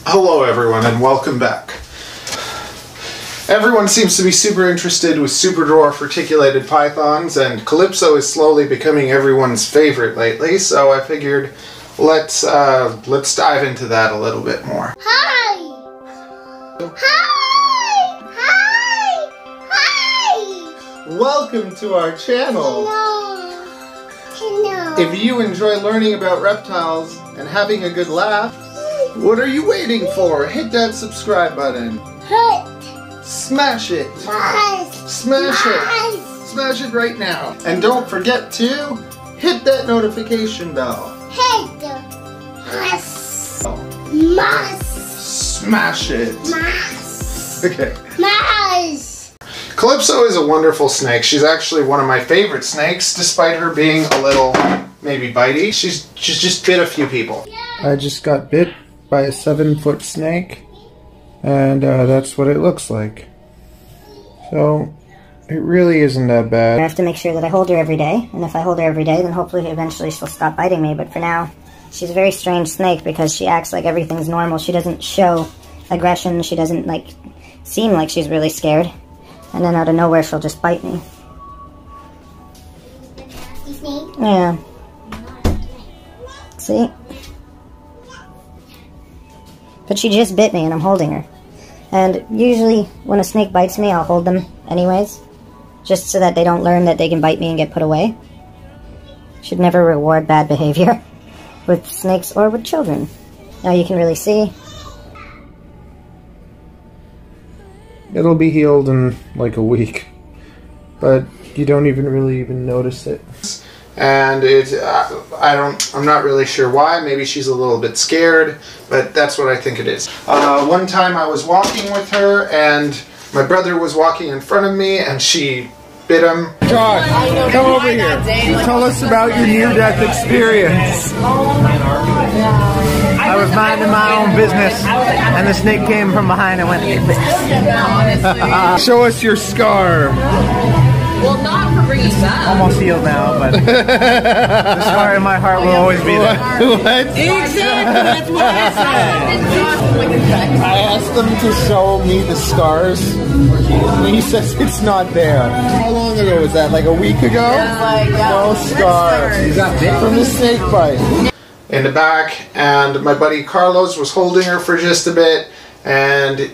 Hello everyone and welcome back. Everyone seems to be super interested with Superdwarf Reticulated Pythons, and Calypso is slowly becoming everyone's favorite lately, so I figured let's dive into that a little bit more. Hi! Hi! Hi! Hi! Welcome to our channel! Hello! Hello! If you enjoy learning about reptiles and having a good laugh, what are you waiting for? Hit that subscribe button. Hit! Smash it! Smash it! Smash it right now! And don't forget to hit that notification bell. Hit! Smash it! Mash! Okay. Mash! Calypso is a wonderful snake. She's actually one of my favorite snakes, despite her being a little, maybe bitey. She's just bit a few people. I just got bit by a 7-foot snake, and that's what it looks like. So, it really isn't that bad. I have to make sure that I hold her every day, and if I hold her every day, then hopefully eventually she'll stop biting me, but for now, she's a very strange snake because she acts like everything's normal. She doesn't show aggression, she doesn't, seem like she's really scared, and then out of nowhere she'll just bite me. Yeah. See? But she just bit me and I'm holding her. And usually when a snake bites me, I'll hold them anyways. Just so that they don't learn that they can bite me and get put away. Should never reward bad behavior with snakes or with children. Now you can really see. It'll be healed in like a week. But you don't really notice it. And I'm not really sure why. Maybe she's a little bit scared, but that's what I think it is. One time I was walking with her, and my brother was walking in front of me, and she bit him. Josh, come over here. Tell us about your near-death experience. I was minding my own business, and the snake came from behind and went. Show us your scar. Well, not for bringing that. Almost healed now, but the scar in my heart will always be there. What? Exactly, that's what I said. I asked him to show me the scars, and he says it's not there. How long ago was that? Like a week ago? No scars. You got bit from the snake bite. In the back, and my buddy Carlos was holding her for just a bit, and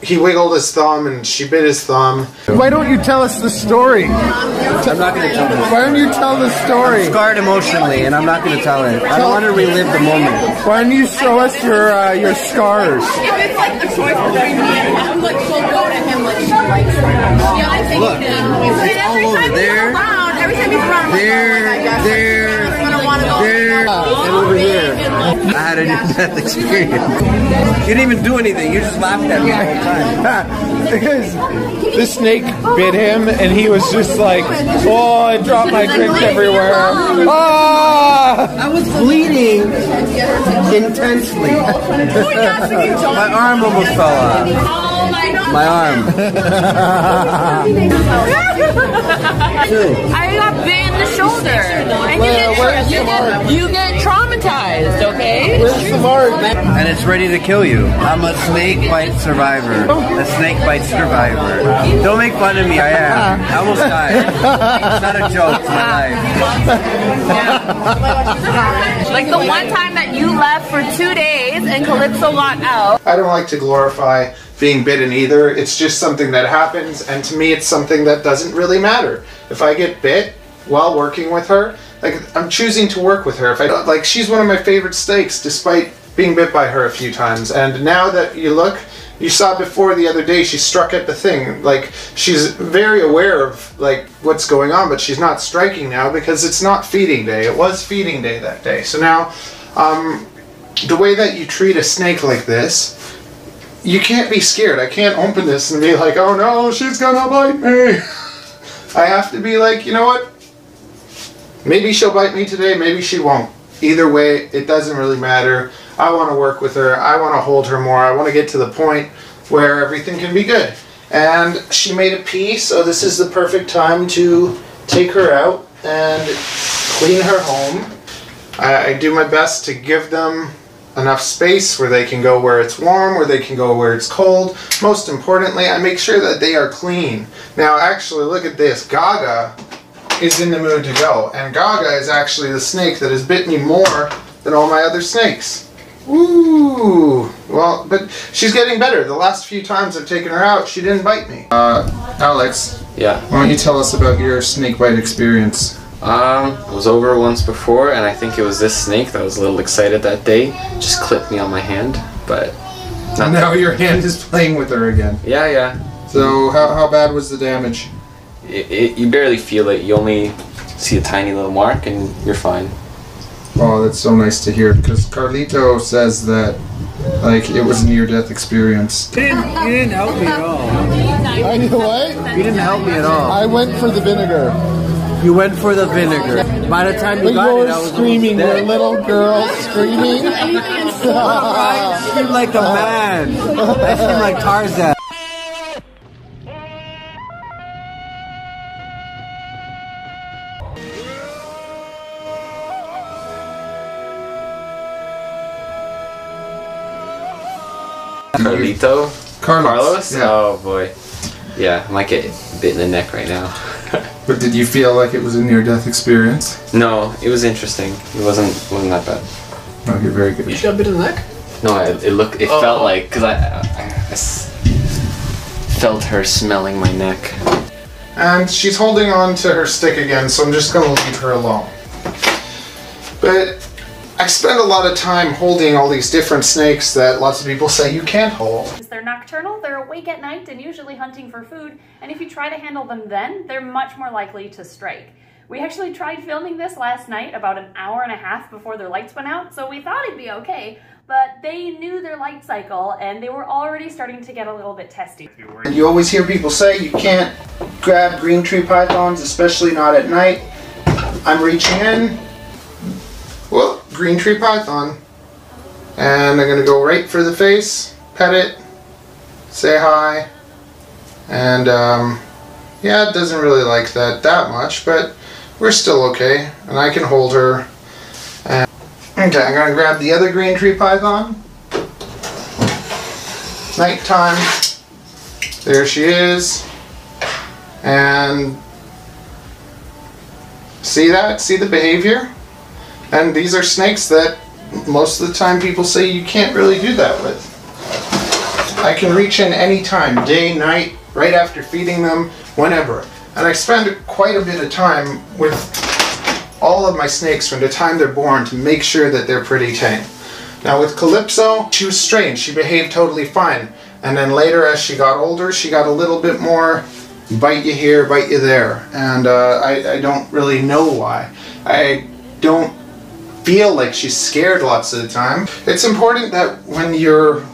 he wiggled his thumb and she bit his thumb. Why don't you tell us the story? I'm not going to tell it. Why don't you tell the story? I'm scarred emotionally, and I'm not going to tell it. I don't want to relive the moment. Why don't you show us your scars? If it's like the choice between me and him, she'll go to him like she likes him. Look, it's all over there. Every time he's around, There, and over here. I had a near-death experience. You didn't even do anything. You just laughed at me the whole time. Because the snake bit him, and he was just like, "Oh, I dropped my drinks everywhere." Ah! I was bleeding intensely. My arm almost fell off. My arm. I got bit in the shoulder. And you get traumatized, okay? Where's the mark? And it's ready to kill you. I'm a snake bite survivor. A snake bite survivor. Don't make fun of me, I am. I almost died. It's not a joke, it's my life. Like the one time that you left for 2 days and Calypso got out. I don't like to glorify being bitten either. It's just something that happens, and to me it's something that doesn't really matter. If I get bit while working with her, I'm choosing to work with her. If I she's one of my favorite snakes, despite being bit by her a few times. And now that you look, you saw before the other day she struck at the thing. She's very aware of what's going on, but she's not striking now because it's not feeding day. It was feeding day that day. So now, the way that you treat a snake like this, you can't be scared. I can't open this and be like, "Oh no, she's gonna bite me." I have to be like, you know what? Maybe she'll bite me today, maybe she won't. Either way, it doesn't really matter. I want to work with her. I want to hold her more. I want to get to the point where everything can be good. And she made a pee, so this is the perfect time to take her out and clean her home. I do my best to give them enough space where they can go where it's warm, where they can go where it's cold. Most importantly, I make sure that they are clean. Now actually, look at this. Gaga is in the mood to go, and Gaga is actually the snake that has bit me more than all my other snakes. Ooh, well, but she's getting better. The last few times I've taken her out, she didn't bite me. Alex. Yeah. Why don't you tell us about your snake bite experience? I was over once before, and I think it was this snake that was a little excited that day. Just clipped me on my hand, but... And now your hand is playing with her again. Yeah, yeah. So how bad was the damage? You barely feel it. You only see a tiny little mark, and you're fine. Oh, that's so nice to hear, because Carlito says that, like, it was a near-death experience. You didn't help me at all. I know what? You didn't help me at all. I went for the vinegar. You went for the vinegar. By the time you But got you it, I were was screaming, dead. your little girl screaming. I seem like a man. I seem like Tarzan. Carlito? Carlos? Yeah. Oh boy. Yeah, I might get bit in the neck right now. But did you feel like it was a near-death experience? No, it was interesting. It wasn't that bad. Oh, you're very good. You got bit in the neck? No, it felt like, because I felt her smelling my neck. And she's holding on to her stick again, so I'm just going to leave her alone. But I spend a lot of time holding all these different snakes that lots of people say you can't hold. They're nocturnal, they're awake at night and usually hunting for food, and if you try to handle them then, they're much more likely to strike. We actually tried filming this last night about an hour and a half before their lights went out, so we thought it'd be okay, but they knew their light cycle and they were already starting to get a little bit testy. And you always hear people say you can't grab green tree pythons, especially not at night. I'm reaching in. Well, green tree python. And I'm going to go right for the face, pet it, say hi. And yeah, it doesn't really like that much, but we're still okay. And I can hold her. And okay, I'm going to grab the other green tree python. Nighttime. There she is. And see that? See the behavior? And these are snakes that most of the time people say you can't really do that with. I can reach in any time, day, night, right after feeding them, whenever. And I spend quite a bit of time with all of my snakes from the time they're born to make sure that they're pretty tame. Now with Calypso, she was strange. She behaved totally fine. And then later as she got older, she got a little bit more bite you here, bite you there. And I don't really know why. I don't feel like she's scared lots of the time. It's important that when you're,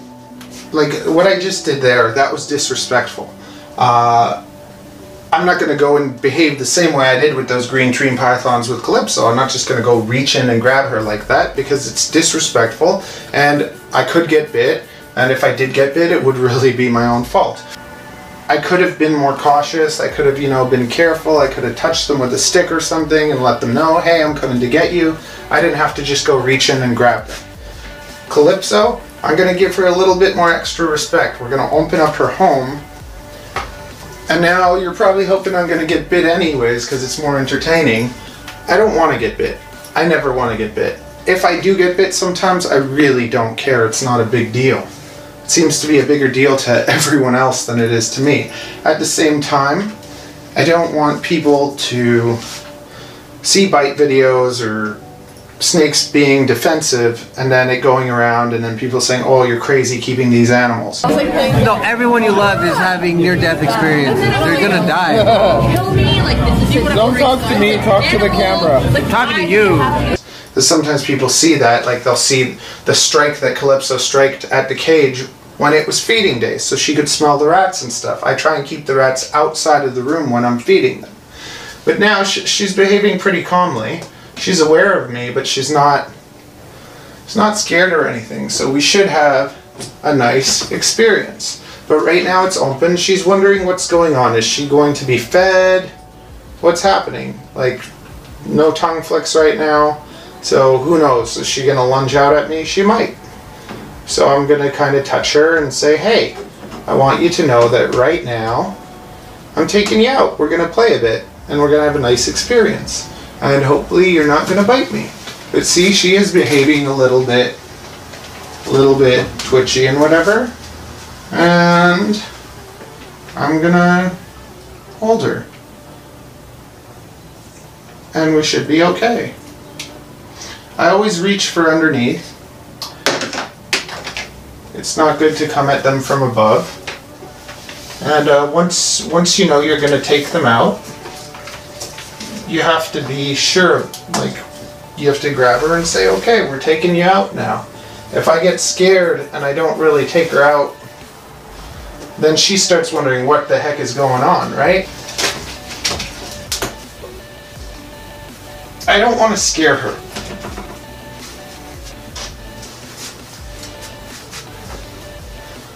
like what I just did there, that was disrespectful. I'm not going to go and behave the same way I did with those green tree pythons with Calypso. I'm not just going to go reach in and grab her like that because it's disrespectful and I could get bit, and if I did get bit it would really be my own fault. I could have been more cautious, I could have, you know, been careful, I could have touched them with a stick or something and let them know, hey, I'm coming to get you. I didn't have to just go reach in and grab them. Calypso, I'm going to give her a little bit more extra respect. We're going to open up her home. And now you're probably hoping I'm going to get bit anyways because it's more entertaining. I don't want to get bit. I never want to get bit. If I do get bit sometimes, I really don't care. It's not a big deal. It seems to be a bigger deal to everyone else than it is to me. At the same time, I don't want people to see bite videos or snakes being defensive and then it going around and then people saying, oh, you're crazy keeping these animals. No, everyone you love is having near-death experiences. They're gonna die. Don't talk to me, talk to the camera. I'm talking to you. Sometimes people see that, like they'll see the strike that Calypso striked at the cage when it was feeding day, so she could smell the rats and stuff. I try and keep the rats outside of the room when I'm feeding them. But now she's behaving pretty calmly. She's aware of me, but she's not scared or anything, so we should have a nice experience. But right now it's open. She's wondering what's going on. Is she going to be fed? What's happening? Like, no tongue flicks right now. So who knows? Is she going to lunge out at me? She might. So I'm going to kind of touch her and say, hey, I want you to know that right now I'm taking you out. We're going to play a bit and we're going to have a nice experience. And hopefully you're not going to bite me. But see, she is behaving a little bit twitchy and whatever. And I'm going to hold her. And we should be okay. I always reach for underneath. It's not good to come at them from above. And once you know you're going to take them out, you have to be sure, like, you have to grab her and say, okay, we're taking you out now. If I get scared and I don't really take her out, then she starts wondering what the heck is going on, right? I don't want to scare her.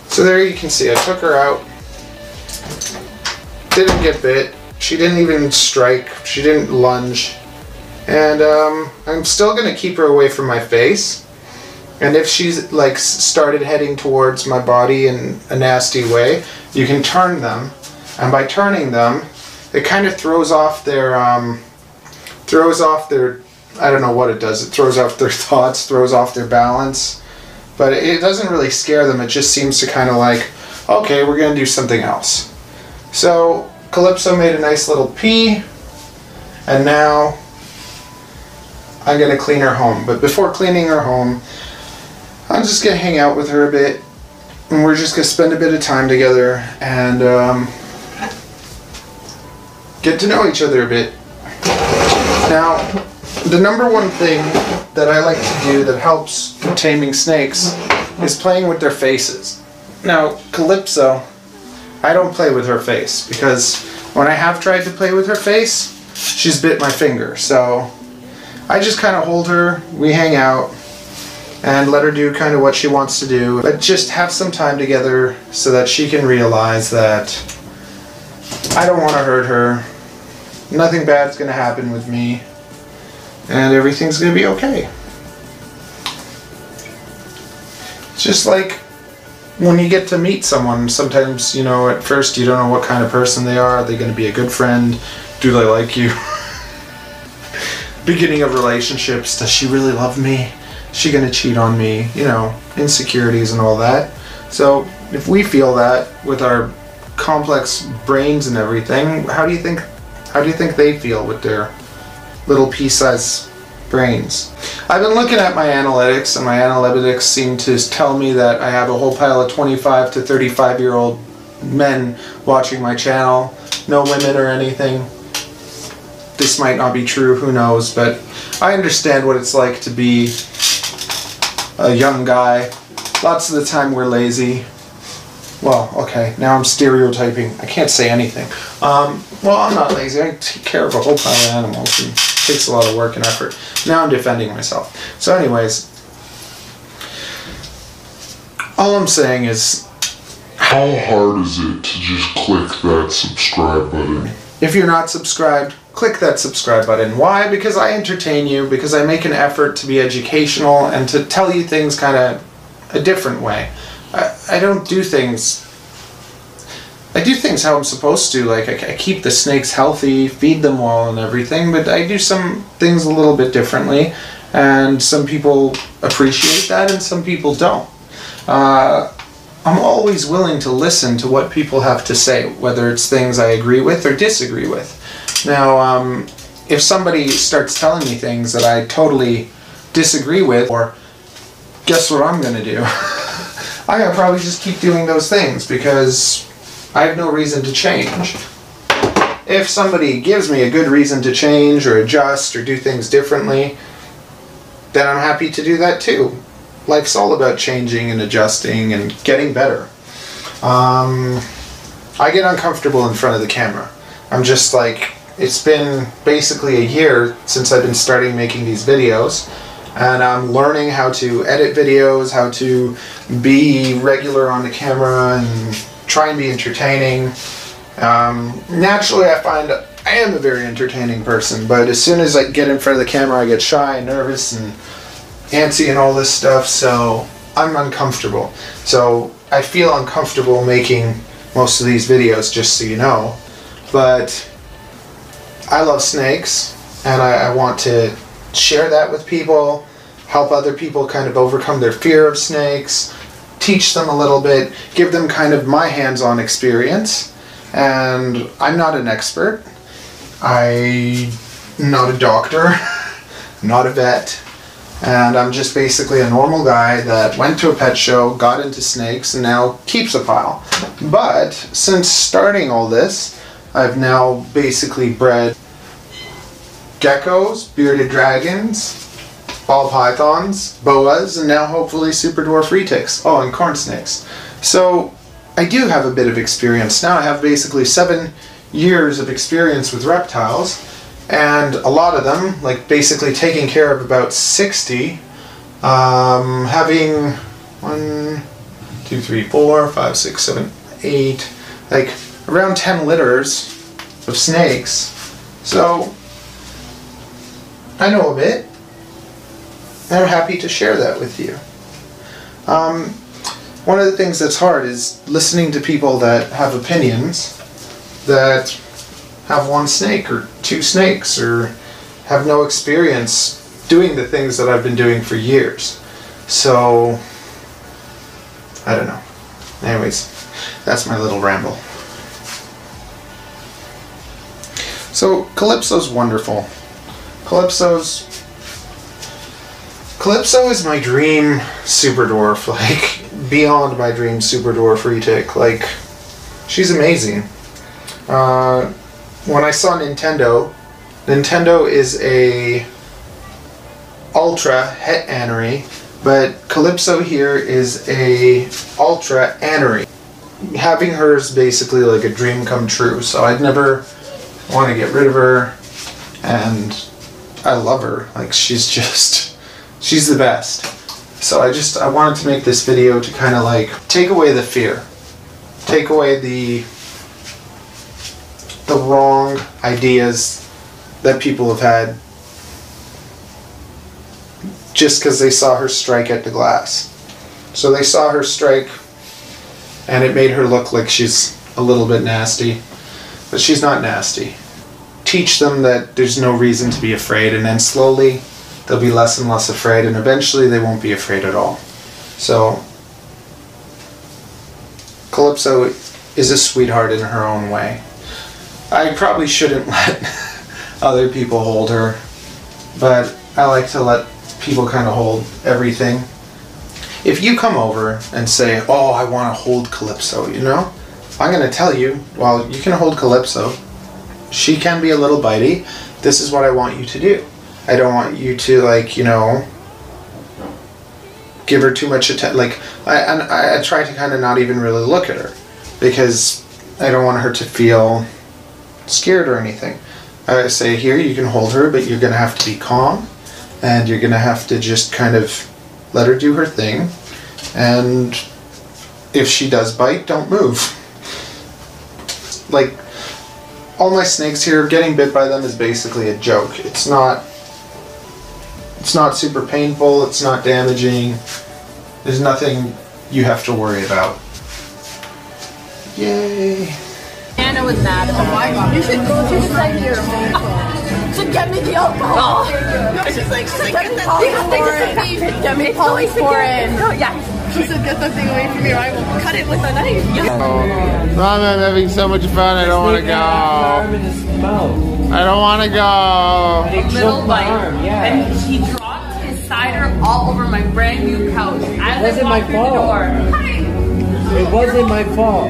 So there you can see, I took her out, didn't get bit, she didn't even strike, she didn't lunge, and I'm still going to keep her away from my face, and if she's like started heading towards my body in a nasty way, you can turn them, and by turning them, it kind of throws off their, I don't know what it does, it throws off their thoughts, throws off their balance. But it doesn't really scare them, it just seems to kind of like, okay, we're going to do something else. So Calypso made a nice little pee, and now I'm going to clean her home. But before cleaning her home, I'm just going to hang out with her a bit, and we're just going to spend a bit of time together and get to know each other a bit. Now, the number one thing that I like to do that helps taming snakes is playing with their faces. Now, Calypso, I don't play with her face because when I have tried to play with her face, she's bit my finger. So I just kind of hold her, we hang out, and let her do kind of what she wants to do. But just have some time together so that she can realize that I don't want to hurt her, nothing bad's going to happen with me, and everything's going to be okay. It's just like when you get to meet someone, sometimes, you know, at first you don't know what kind of person they are. Are they going to be a good friend? Do they like you? Beginning of relationships, does she really love me? Is she going to cheat on me? You know, insecurities and all that. So if we feel that with our complex brains and everything, how do you think they feel with their little pea-sized brains? I've been looking at my analytics, and my analytics seem to tell me that I have a whole pile of 25 to 35-year-old men watching my channel. No women or anything. This might not be true, who knows, but I understand what it's like to be a young guy. Lots of the time we're lazy. Well, okay, now I'm stereotyping. I can't say anything. Well, I'm not lazy. I take care of a whole pile of animals, and it takes a lot of work and effort. Now I'm defending myself. So anyways, all I'm saying is, how hard is it to just click that subscribe button? If you're not subscribed, click that subscribe button. Why? Because I entertain you, because I make an effort to be educational and to tell you things kind of a different way. I don't do things... I do things how I'm supposed to, like I keep the snakes healthy, feed them well and everything, but I do some things a little bit differently, and some people appreciate that and some people don't. I'm always willing to listen to what people have to say, whether it's things I agree with or disagree with. Now, if somebody starts telling me things that I totally disagree with, or guess what I'm going to do? I'm going to probably just keep doing those things because I have no reason to change. If somebody gives me a good reason to change or adjust or do things differently, then I'm happy to do that too. Life's all about changing and adjusting and getting better. I get uncomfortable in front of the camera. I'm just like, it's been basically a year since I've been starting making these videos, and I'm learning how to edit videos, how to be regular on the camera and try and be entertaining. Naturally, I find I am a very entertaining person, but as soon as I get in front of the camera, I get shy and nervous and antsy and all this stuff, so I'm uncomfortable. So I feel uncomfortable making most of these videos, just so you know. But I love snakes, and I want to share that with people, help other people kind of overcome their fear of snakes, teach them a little bit, give them kind of my hands-on experience. And I'm not an expert. I'm not a doctor, not a vet, and I'm just basically a normal guy that went to a pet show, got into snakes, and now keeps a pile. But since starting all this, I've now basically bred geckos, bearded dragons, ball pythons, boas, and now hopefully Superdwarf Retics. Oh, and corn snakes. So I do have a bit of experience now. I have basically 7 years of experience with reptiles, and a lot of them, like basically taking care of about 60, having 1, 2, 3, 4, 5, 6, 7, 8, like around 10 litters of snakes. So I know a bit, and I'm happy to share that with you. One of the things that's hard is listening to people that have opinions that have 1 snake or 2 snakes or have no experience doing the things that I've been doing for years. So, I don't know. Anyways, that's my little ramble. So, Calypso's wonderful. Calypso is my dream Superdwarf, like, beyond my dream Superdwarf Retic. Like, she's amazing. When I saw Nintendo is a ultra het anery, but Calypso here is a ultra anery. Having her is basically like a dream come true, so I'd never want to get rid of her, and I love her. Like, she's the best. So I wanted to make this video to kind of like take away the fear, take away the wrong ideas that people have had just because they saw her strike at the glass. So they saw her strike and it made her look like she's a little bit nasty, but she's not nasty. Teach them that there's no reason to be afraid, and then slowly they'll be less and less afraid, and eventually they won't be afraid at all. So Calypso is a sweetheart in her own way. I probably shouldn't let other people hold her, but I like to let people kind of hold everything. If you come over and say, oh, I want to hold Calypso, you know, I'm going to tell you, well, you can hold Calypso. She can be a little bitey. This is what I want you to do. I don't want you to, like, you know, give her too much attention. Like, I try to kind of not even really look at her, because I don't want her to feel scared or anything. I say, here, you can hold her, but you're going to have to be calm, and you're going to have to just kind of let her do her thing, and if she does bite, don't move. Like, all my snakes here, getting bit by them is basically a joke. It's not super painful, it's not damaging, there's nothing you have to worry about. Yay! Anna was mad. Oh my god. You should go to the side here. To get me the alcohol. She's like, get me polysporin. Get me polysporin. Yeah. She said, get that thing away from me or I will cut it with a knife. Mom, I'm having so much fun. I don't want to go. I don't want to go. Little bite. And he dropped his cider all over my brand new couch. It wasn't my fault. It wasn't my fault.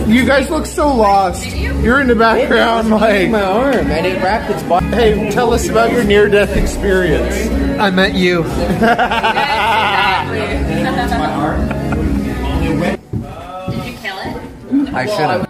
You guys look so lost. You're in the background, like my arm, and it wrapped its body. Hey, tell us about your near-death experience. I met you. Exactly. I should have.